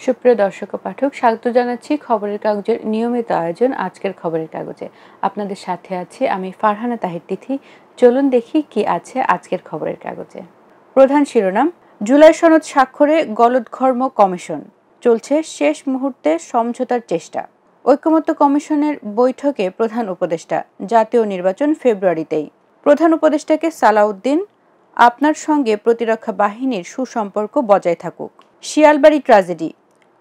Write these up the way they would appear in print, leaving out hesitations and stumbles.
সুপ্রিয় দর্শক ও পাঠক, স্বাগত জানাচ্ছি খবরের কাগজের নিয়মিত আয়োজন আজকের খবরের কাগজে। আপনাদের সাথে আছি আমি ফারহানা তাহির তিথি। চলুন দেখি কি আছে আজকের খবরের কাগজে। প্রধান শিরোনাম: জুলাই সনদ স্বাক্ষরে গলদঘর্ম কমিশন, চলছে শেষ মুহূর্তে সমঝোতার চেষ্টা। ঐকমত্য কমিশনের বৈঠকে প্রধান উপদেষ্টা, জাতীয় নির্বাচন ফেব্রুয়ারিতেই। প্রধান উপদেষ্টাকে সালাউদ্দিন, আপনার সঙ্গে প্রতিরক্ষা বাহিনীর সুসম্পর্ক বজায় থাকুক। শিয়ালবাড়ি ট্র্যাজেডি,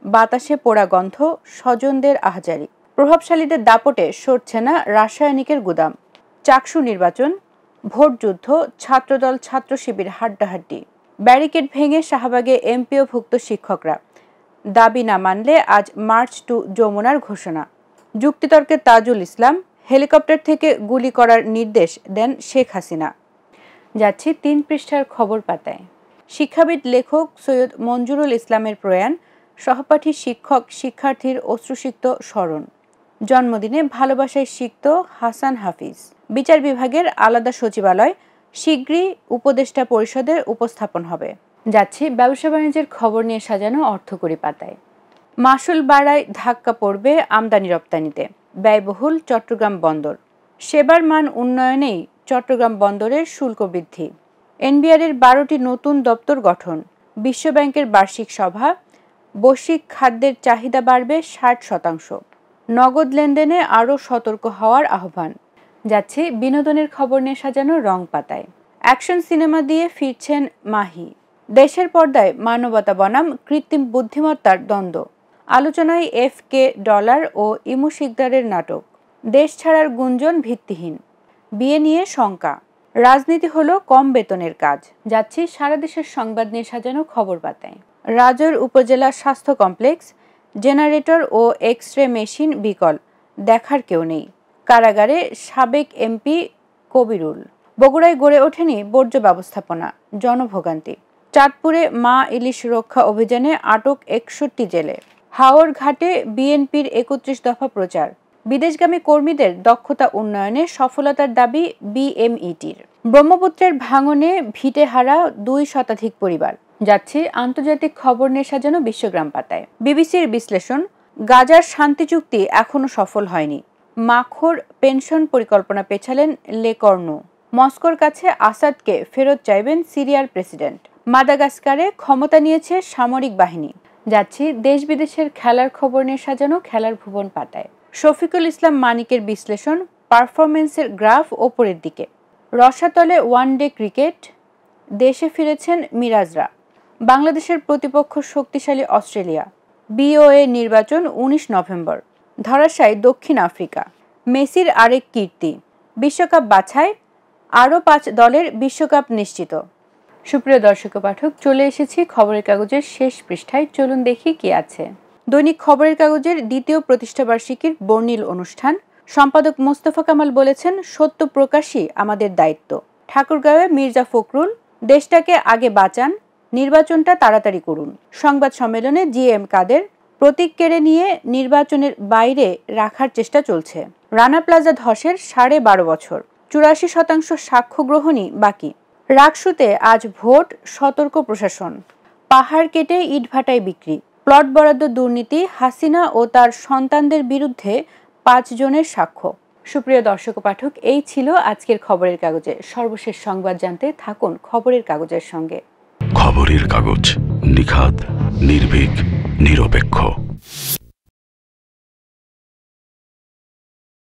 বাতাসে পোড়া গন্ধ, স্বজনদের আহাজারি। প্রভাবশালীদের দাপটে সরছে না রাসায়নিকের গুদাম। চাকসু নির্বাচন, ভোটযুদ্ধ, ছাত্রদল ছাত্র শিবির হাড্ডাহাড্ডি। ব্যারিকেড ভেঙে শাহবাগে এমপিওভুক্ত শিক্ষকরা, দাবি না মানলে আজ মার্চ টু যমুনার ঘোষণা। যুক্তিতর্কে তাজুল ইসলাম, হেলিকপ্টার থেকে গুলি করার নির্দেশ দেন শেখ হাসিনা। যাচ্ছি 3 পৃষ্ঠার খবর পাতায়। শিক্ষাবিদ লেখক সৈয়দ মঞ্জুরুল ইসলামের প্রয়াণ, সহপাঠী শিক্ষক শিক্ষার্থীর অশ্রুসিক্ত স্মরণ। জন্মদিনে ভালোবাসায় সিক্ত হাসান হাফিজ। বিচার বিভাগের আলাদা সচিবালয় শীঘ্রই উপদেষ্টা পরিষদের উপস্থাপন হবে। যাচ্ছি ব্যবসা বাণিজ্যের খবর নিয়ে সাজানো অর্থকড়ি পাতায়। মাসুল বাড়ায় ধাক্কা পড়বে আমদানি রপ্তানিতে, ব্যয়বহুল চট্টগ্রাম বন্দর। সেবার মান উন্নয়নেই চট্টগ্রাম বন্দরের শুল্ক বৃদ্ধি। এনবিআরের 12টি নতুন দপ্তর গঠন। বিশ্বব্যাংকের বার্ষিক সভা, বৈশ্বিক খাদ্যের চাহিদা বাড়বে 60%। নগদ লেনদেনে আরও সতর্ক হওয়ার আহ্বান। যাচ্ছি বিনোদনের খবর নিয়ে সাজানো রং পাতায়। অ্যাকশন সিনেমা দিয়ে ফিরছেন মাহি। দেশের পর্দায় মানবতা বনাম কৃত্রিম বুদ্ধিমত্তার দ্বন্দ্ব। আলোচনায় FK ডলার ও ইমু শিকদারের নাটক। দেশ ছাড়ার গুঞ্জন ভিত্তিহীন। বিয়ে নিয়ে শঙ্কা। রাজনীতি হলো কম বেতনের কাজ। যাচ্ছি সারা দেশের সংবাদ নিয়ে সাজানো খবর পাতায়। রাজর উপজেলা স্বাস্থ্য কমপ্লেক্স, জেনারেটর ও এক্স-রে মেশিন বিকল, দেখার কেউ নেই। কারাগারে সাবেক MP কবিরুল। বগুড়ায় গড়ে ওঠেনি বর্জ্য ব্যবস্থাপনা, জনভোগান্তি। চাঁদপুরে মা ইলিশ রক্ষা অভিযানে আটক 61 জেলে। হাওর ঘাটে বিএনপির 31 দফা প্রচার। বিদেশগামী কর্মীদের দক্ষতা উন্নয়নে সফলতার দাবি BMETর। ব্রহ্মপুত্রের ভাঙনে ভিটেহারা 2 শতাধিক পরিবার। যাচ্ছি আন্তর্জাতিক খবর নিয়ে সাজানো বিশ্বগ্রাম পাতায়। বিবিসির বিশ্লেষণ, গাজার শান্তি চুক্তি এখনও সফল হয়নি। মাখর পেনশন পরিকল্পনা পেছালেন লেকর্নো। মস্কোর কাছে আসাদকে ফেরত চাইবেন সিরিয়ার প্রেসিডেন্ট। মাদাগাস্কারে ক্ষমতা নিয়েছে সামরিক বাহিনী। যাচ্ছি দেশ বিদেশের খেলার খবর নিয়ে সাজানো খেলার ভুবন পাতায়। শফিকুল ইসলাম মানিকের বিশ্লেষণ, পারফরমেন্সের গ্রাফ ওপরের দিকে। রসাতলে ওয়ানডে ক্রিকেট, দেশে ফিরেছেন মিরাজরা। বাংলাদেশের প্রতিপক্ষ শক্তিশালী অস্ট্রেলিয়া। BOA নির্বাচন 19 নভেম্বর। ধরাশায়ী দক্ষিণ আফ্রিকা। মেসির আরেক কীর্তি। বিশ্বকাপ বাছাই, আরও 5 দলের বিশ্বকাপ নিশ্চিত। সুপ্রিয় দর্শক পাঠক, চলে এসেছি খবরের কাগজের শেষ পৃষ্ঠায়। চলুন দেখি কি আছে। দৈনিক খবরের কাগজের 2য় প্রতিষ্ঠাবার্ষিকীর বর্ণিল অনুষ্ঠান। সম্পাদক মোস্তফা কামাল বলেছেন, সত্য প্রকাশই আমাদের দায়িত্ব। ঠাকুরগাঁওয়ে মির্জা ফখরুল, দেশটাকে আগে বাঁচান, নির্বাচনটা তাড়াতাড়ি করুন। সংবাদ সম্মেলনে GM কাদের, প্রতীক কেড়ে নিয়ে নির্বাচনের বাইরে রাখার চেষ্টা চলছে। রানা প্লাজা ধসের 12.5 বছর, 84% সাক্ষ্য গ্রহণই বাকি। রাকসুতে আজ ভোট, সতর্ক প্রশাসন। পাহাড় কেটে ইটভাটায় বিক্রি। প্লট বরাদ্দ দুর্নীতি, হাসিনা ও তার সন্তানদের বিরুদ্ধে 5 জনের সাক্ষ্য। সুপ্রিয় দর্শক পাঠক, এই ছিল আজকের খবরের কাগজে। সর্বশেষ সংবাদ জানতে থাকুন খবরের কাগজের সঙ্গে। খবরের কাগজ, নিখাত, নির্ভীক, নিরপেক্ষ।